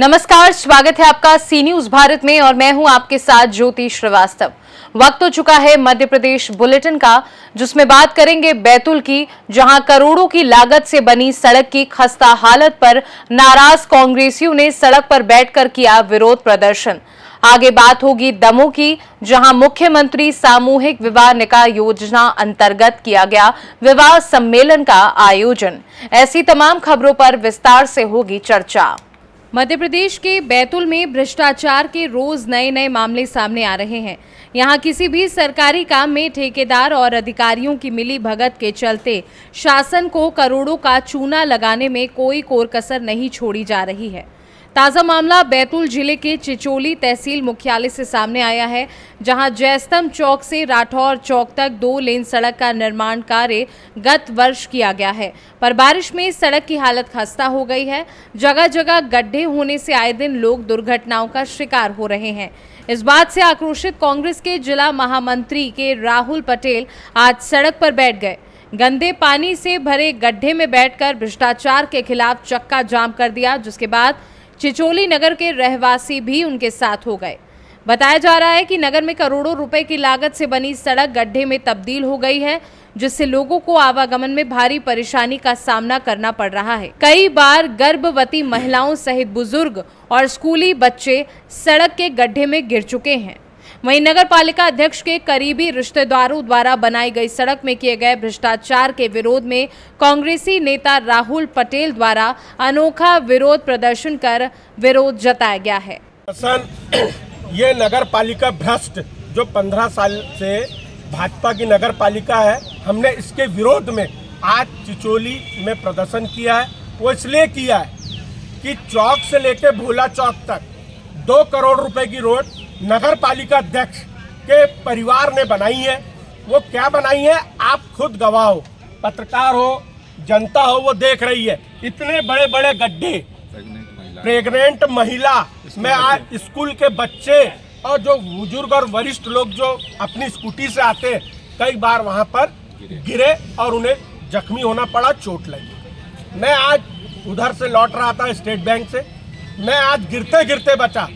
नमस्कार, स्वागत है आपका सी न्यूज भारत में और मैं हूं आपके साथ ज्योति श्रीवास्तव। वक्त हो चुका है मध्य प्रदेश बुलेटिन का, जिसमें बात करेंगे बैतूल की, जहां करोड़ों की लागत से बनी सड़क की खस्ता हालत पर नाराज कांग्रेसियों ने सड़क पर बैठकर किया विरोध प्रदर्शन। आगे बात होगी दमोह की, जहां मुख्यमंत्री सामूहिक विवाह निकाह योजना अंतर्गत किया गया विवाह सम्मेलन का आयोजन। ऐसी तमाम खबरों पर विस्तार से होगी चर्चा। मध्य प्रदेश के बैतूल में भ्रष्टाचार के रोज नए नए मामले सामने आ रहे हैं। यहां किसी भी सरकारी काम में ठेकेदार और अधिकारियों की मिली भगत के चलते शासन को करोड़ों का चूना लगाने में कोई कोर कसर नहीं छोड़ी जा रही है। ताजा मामला बैतूल जिले के चिचोली तहसील मुख्यालय से सामने आया है, जहां जयस्तंभ चौक से राठौर चौक तक 2 लेन सड़क का निर्माण कार्य गत वर्ष किया गया है, पर बारिश में सड़क की हालत खस्ता हो गई है। जगह जगह गड्ढे होने से आए दिन लोग दुर्घटनाओं का शिकार हो रहे हैं। इस बात से आक्रोशित कांग्रेस के जिला महामंत्री के राहुल पटेल आज सड़क पर बैठ गए। गंदे पानी से भरे गड्ढे में बैठकर भ्रष्टाचार के खिलाफ चक्का जाम कर दिया, जिसके बाद चिचोली नगर के रहवासी भी उनके साथ हो गए। बताया जा रहा है कि नगर में करोड़ों रुपए की लागत से बनी सड़क गड्ढे में तब्दील हो गई है, जिससे लोगों को आवागमन में भारी परेशानी का सामना करना पड़ रहा है। कई बार गर्भवती महिलाओं सहित बुजुर्ग और स्कूली बच्चे सड़क के गड्ढे में गिर चुके हैं। वहीं नगर पालिका अध्यक्ष के करीबी रिश्तेदारों द्वारा बनाई गई सड़क में किए गए भ्रष्टाचार के विरोध में कांग्रेसी नेता राहुल पटेल द्वारा अनोखा विरोध प्रदर्शन कर विरोध जताया गया है। ये नगर पालिका भ्रष्ट जो 15 साल से भाजपा की नगर पालिका है, हमने इसके विरोध में आज चिचोली में प्रदर्शन किया है। वो इसलिए किया है कि चौक से लेके भोला चौक तक 2 करोड़ रुपए की रोड नगर पालिका अध्यक्ष के परिवार ने बनाई है। वो क्या बनाई है, आप खुद गवाह हो, पत्रकार हो, जनता हो, वो देख रही है। इतने बड़े बड़े गड्ढे, प्रेग्नेंट महिला में आज स्कूल के बच्चे और जो बुजुर्ग और वरिष्ठ लोग जो अपनी स्कूटी से आते, कई बार वहां पर गिरे और उन्हें जख्मी होना पड़ा, चोट लगी। मैं आज उधर से लौट रहा था स्टेट बैंक से, मैं आज गिरते गिरते बचा।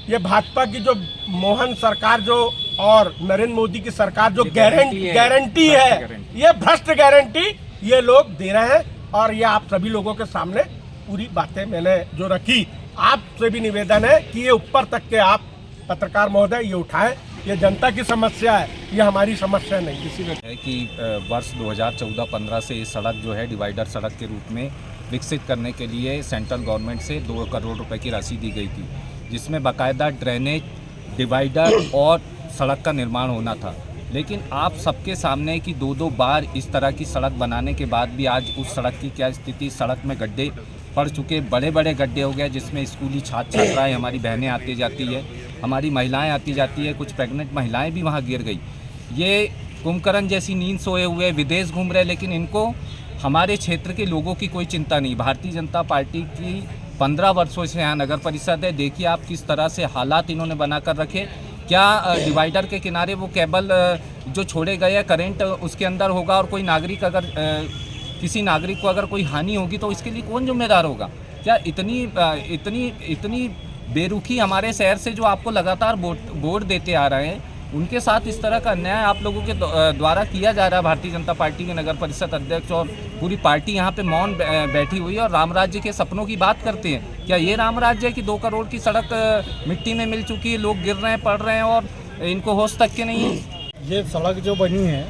ये भाजपा की जो मोहन सरकार जो और नरेंद्र मोदी की सरकार जो गारंटी है, ये भ्रष्ट गारंटी ये लोग दे रहे हैं। और ये आप सभी लोगों के सामने पूरी बातें मैंने जो रखी, आपसे भी निवेदन है कि ये ऊपर तक के आप पत्रकार महोदय ये उठाएं। ये जनता की समस्या है, ये हमारी समस्या नहीं। किसी ने है कि वर्ष 2014-15 से ये सड़क जो है डिवाइडर सड़क के रूप में विकसित करने के लिए सेंट्रल गवर्नमेंट से 2 करोड़ रुपए की राशि दी गई थी, जिसमें बाकायदा ड्रेनेज, डिवाइडर और सड़क का निर्माण होना था। लेकिन आप सबके सामने कि 2-2 बार इस तरह की सड़क बनाने के बाद भी आज उस सड़क की क्या स्थिति, सड़क में गड्ढे पड़ चुके, बड़े बड़े गड्ढे हो गए, जिसमें स्कूली छात्र छात्राएँ, हमारी बहनें आती जाती है, हमारी महिलाएं आती जाती है, कुछ प्रेग्नेंट महिलाएं भी वहाँ गिर गई। ये कुंभकर्ण जैसी नींद सोए हुए विदेश घूम रहे, लेकिन इनको हमारे क्षेत्र के लोगों की कोई चिंता नहीं। भारतीय जनता पार्टी की 15 वर्षों से यहाँ नगर परिषद है। देखिए आप किस तरह से हालात इन्होंने बना कर रखे। क्या डिवाइडर के किनारे वो केबल जो छोड़े गए हैं, करंट उसके अंदर होगा और कोई नागरिक अगर किसी नागरिक को अगर कोई हानि होगी तो इसके लिए कौन जिम्मेदार होगा? क्या इतनी बेरुखी हमारे शहर से जो आपको लगातार वोट देते आ रहे हैं, उनके साथ इस तरह का अन्याय आप लोगों के द्वारा किया जा रहा है। भारतीय जनता पार्टी के नगर परिषद अध्यक्ष और पूरी पार्टी यहाँ पे मौन बैठी हुई है और राम राज्य के सपनों की बात करते हैं। क्या ये राम राज्य है कि 2 करोड़ की सड़क मिट्टी में मिल चुकी है, लोग गिर रहे हैं, पड़ रहे हैं और इनको होश तक के नहीं है? ये सड़क जो बनी है,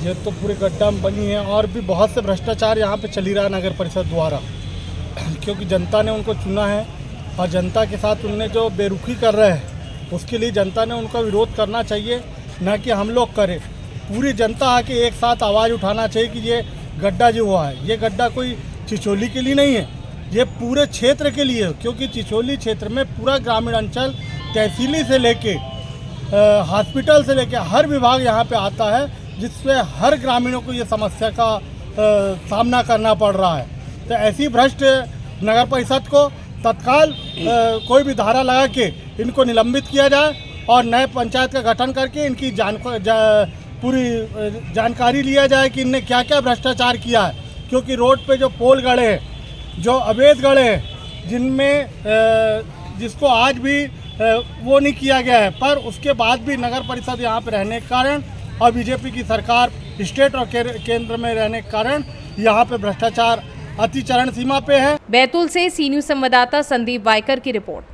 ये तो पूरे गड्ढा में बनी है और भी बहुत से भ्रष्टाचार यहाँ पे चली रहा है नगर परिषद द्वारा, क्योंकि जनता ने उनको चुना है और जनता के साथ उनने जो बेरुखी कर रहे हैं, उसके लिए जनता ने उनका विरोध करना चाहिए, न कि हम लोग करें। पूरी जनता आके एक साथ आवाज़ उठाना चाहिए कि ये गड्ढा जो हुआ है, ये गड्ढा कोई चिचोली के लिए नहीं है, ये पूरे क्षेत्र के लिए है। क्योंकि चिचोली क्षेत्र में पूरा ग्रामीण अंचल, तहसीली से लेके हॉस्पिटल से लेके हर विभाग यहाँ पे आता है, जिससे हर ग्रामीणों को ये समस्या का सामना करना पड़ रहा है। तो ऐसी भ्रष्ट नगर परिषद को तत्काल कोई भी धारा लगा के इनको निलंबित किया जाए और नए पंचायत का गठन करके इनकी पूरी जानकारी लिया जाए कि इनने क्या क्या भ्रष्टाचार किया है। क्योंकि रोड पे जो पोल गड़े हैं, जो अवैध गड़े हैं, जिनमें जिसको आज भी वो नहीं किया गया है, पर उसके बाद भी नगर परिषद यहाँ पे रहने के कारण और बीजेपी की सरकार स्टेट और केंद्र में रहने के कारण यहाँ पे भ्रष्टाचार अति चरम सीमा पे है। बैतूल से सी न्यूज संवाददाता संदीप वाइकर की रिपोर्ट।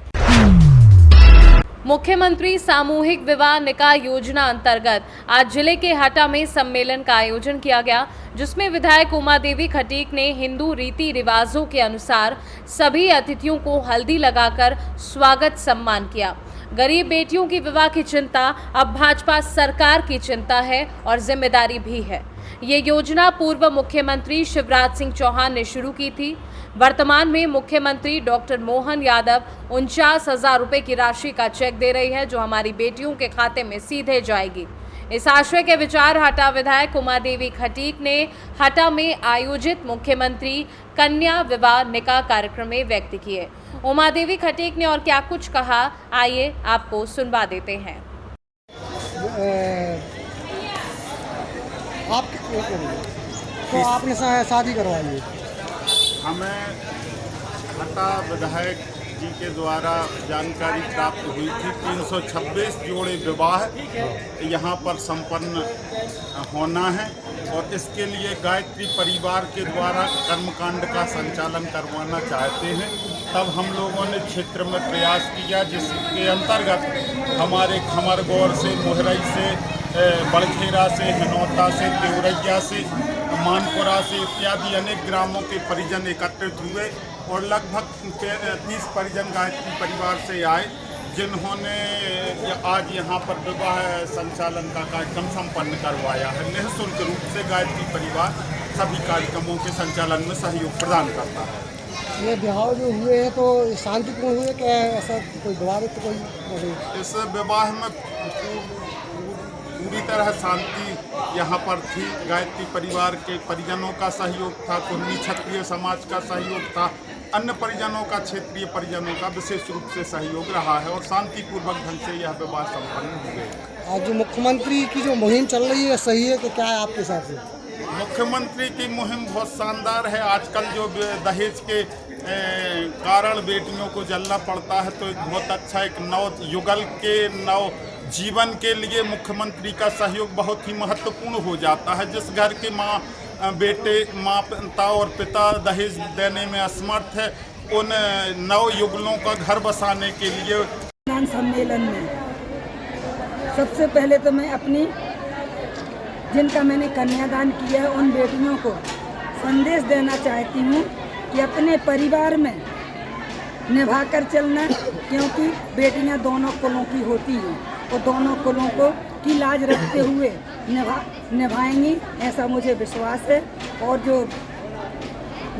मुख्यमंत्री सामूहिक विवाह निकाह योजना अंतर्गत आज जिले के हटा में सम्मेलन का आयोजन किया गया, जिसमें विधायक उमा देवी खटीक ने हिंदू रीति रिवाजों के अनुसार सभी अतिथियों को हल्दी लगाकर स्वागत सम्मान किया। गरीब बेटियों की विवाह की चिंता अब भाजपा सरकार की चिंता है और जिम्मेदारी भी है। ये योजना पूर्व मुख्यमंत्री शिवराज सिंह चौहान ने शुरू की थी। वर्तमान में मुख्यमंत्री डॉक्टर मोहन यादव 49,000 रुपए की राशि का चेक दे रही है, जो हमारी बेटियों के खाते में सीधे जाएगी। इस आशय के विचार हटा विधायक उमा देवी खटीक ने हटा में आयोजित मुख्यमंत्री कन्या विवाह निकाह कार्यक्रम में व्यक्त किए। उमा देवी खटीक ने और क्या कुछ कहा, आइए आपको सुनवा देते हैं। तो आपने शादी करवाई है? हमें हटा विधायक जी के द्वारा जानकारी प्राप्त हुई थी 326 जोड़े विवाह यहाँ पर संपन्न होना है और इसके लिए गायत्री परिवार के द्वारा कर्मकांड का संचालन करवाना चाहते हैं। तब हम लोगों ने क्षेत्र में प्रयास किया, जिसके अंतर्गत हमारे खमरगौर से, मोहरई से, बड़खेरा से, हनौता से, देवरैया से, मानपुरा से इत्यादि अनेक ग्रामों के परिजन एकत्रित हुए और लगभग 30 परिजन गायत्री परिवार से आए, जिन्होंने आज यहाँ पर विवाह संचालन का कार्यक्रम संपन्न करवाया है। निःशुल्क रूप से गायत्री परिवार सभी कार्यक्रमों के संचालन में सहयोग प्रदान करता है। ये विवाह जो हुए हैं तो शांतिपूर्ण हुए, क्या ऐसा कोई विवादित कोई? इस विवाह में पूरी तरह शांति यहाँ पर थी। गायत्री परिवार के परिजनों का सहयोग था, कुन्नी क्षत्रिय समाज का सहयोग था, अन्य परिजनों का, क्षेत्रीय परिजनों का विशेष रूप से सहयोग रहा है और शांतिपूर्वक ढंग से यह विवाह संपन्न हुए। आज जो मुख्यमंत्री की जो मुहिम चल रही है सही है कि क्या है आपके हिसाब से? मुख्यमंत्री की मुहिम बहुत शानदार है। आजकल जो दहेज के कारण बेटियों को जलना पड़ता है, तो बहुत अच्छा एक नव युगल के नव जीवन के लिए मुख्यमंत्री का सहयोग बहुत ही महत्वपूर्ण हो जाता है। जिस घर के माता और पिता दहेज देने में असमर्थ है, उन नव युगलों का घर बसाने के लिए सम्मेलन में सबसे पहले तो मैं अपनी जिनका मैंने कन्यादान किया है उन बेटियों को संदेश देना चाहती हूँ कि अपने परिवार में निभाकर चलना, क्योंकि बेटियाँ दोनों कुलों की होती हैं और दोनों कुलों को की लाज रखते हुए निभाएंगी, ऐसा मुझे विश्वास है। और जो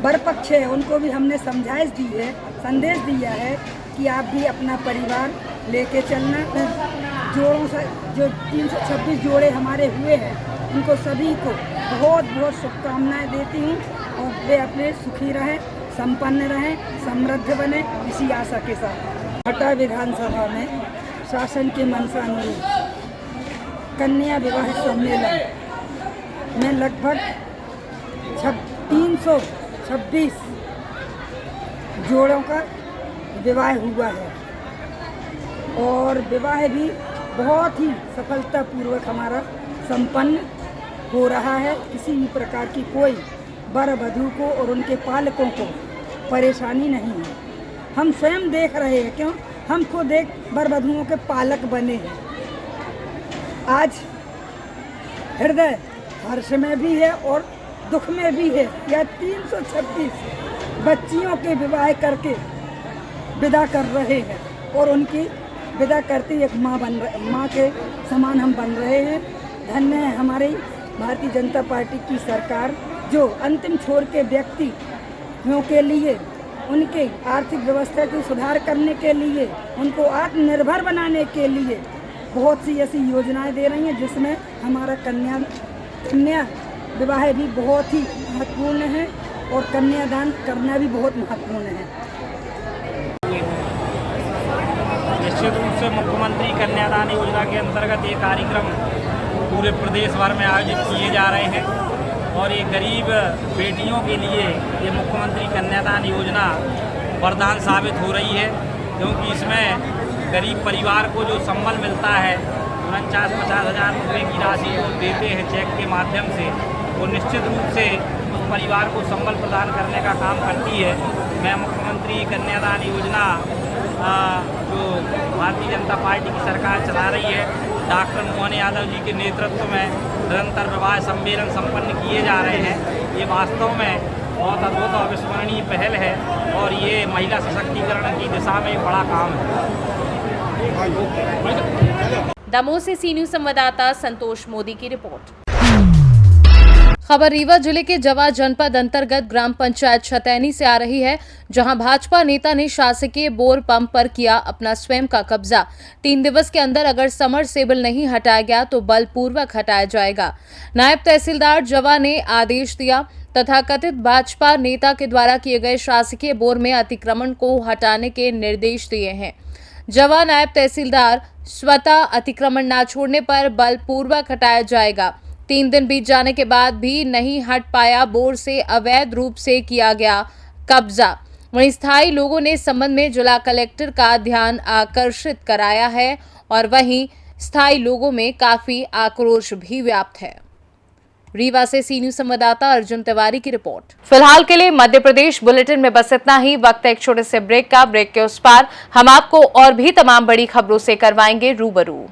वर पक्ष है उनको भी हमने समझाइश दी है, संदेश दिया है कि आप भी अपना परिवार लेके चलना। जोड़ों से जो 326 जोड़े हमारे हुए हैं उनको सभी को बहुत बहुत शुभकामनाएं देती हूँ और वे अपने सुखी रहें, संपन्न रहें, समृद्ध बने, इसी आशा के साथ। हटा विधानसभा में शासन के मंशानुरूप कन्या विवाह सम्मेलन में लगभग 326 जोड़ों का विवाह हुआ है और विवाह भी बहुत ही सफलतापूर्वक हमारा संपन्न हो रहा है। किसी भी प्रकार की कोई वर वधू को और उनके पालकों को परेशानी नहीं है। हम स्वयं देख रहे हैं, क्यों हम खुद एक वर वधुओं के पालक बने हैं। आज हृदय हर्ष में भी है और दुख में भी है। यह 326 बच्चियों के विवाह करके विदा कर रहे हैं और उनकी विदा करते एक माँ के समान हम बन रहे हैं। धन्य है हमारी भारतीय जनता पार्टी की सरकार, जो अंतिम छोर के व्यक्तियों के लिए, उनके आर्थिक व्यवस्था की सुधार करने के लिए, उनको आत्मनिर्भर बनाने के लिए बहुत सी ऐसी योजनाएं दे रही हैं, जिसमें हमारा कन्या विवाह भी बहुत ही महत्वपूर्ण है और कन्यादान करना भी बहुत महत्वपूर्ण है। निश्चित रूप से मुख्यमंत्री कन्यादान योजना के अंतर्गत ये कार्यक्रम पूरे प्रदेश भर में आयोजित किए जा रहे हैं और ये गरीब बेटियों के लिए ये मुख्यमंत्री कन्यादान योजना वरदान साबित हो रही है, क्योंकि इसमें गरीब परिवार को जो संबल मिलता है 49-50 हज़ार रुपये की राशि जो देते हैं चेक के माध्यम से, वो निश्चित रूप से उस परिवार को संबल प्रदान करने का काम करती है। मैं मुख्यमंत्री कन्यादान योजना जो भारतीय जनता पार्टी की सरकार चला रही है, डॉक्टर मोहन यादव जी के नेतृत्व में निरंतर विवाह सम्मेलन संपन्न किए जा रहे हैं। ये वास्तव में बहुत अद्भुत और अविस्मरणीय पहल है और ये महिला सशक्तिकरण की दिशा में एक बड़ा काम है। दमोह से सी न्यूज संवाददाता संतोष मोदी की रिपोर्ट। खबर रीवा जिले के जवा जनपद अंतर्गत ग्राम पंचायत छतैनी से आ रही है, जहां भाजपा नेता ने शासकीय बोर पंप पर किया अपना स्वयं का कब्जा। 3 दिवस के अंदर अगर समरसेबल नहीं हटाया गया तो बलपूर्वक हटाया जाएगा। नायब तहसीलदार जवा ने आदेश दिया तथा कथित भाजपा नेता के द्वारा किए गए शासकीय बोर में अतिक्रमण को हटाने के निर्देश दिए हैं। जवा नायब तहसीलदार स्वतः अतिक्रमण न छोड़ने पर बलपूर्वक हटाया जाएगा। 3 दिन बीत जाने के बाद भी नहीं हट पाया बोर से अवैध रूप से किया गया कब्जा। वहीं स्थायी लोगों ने इस संबंध में जिला कलेक्टर का ध्यान आकर्षित कराया है और वहीं स्थायी लोगों में काफी आक्रोश भी व्याप्त है। रीवा से सी न्यूज संवाददाता अर्जुन तिवारी की रिपोर्ट। फिलहाल के लिए मध्य प्रदेश बुलेटिन में बस इतना ही। वक्त है एक छोटे से ब्रेक का। ब्रेक के उस पार हम आपको और भी तमाम बड़ी खबरों से करवाएंगे रूबरू।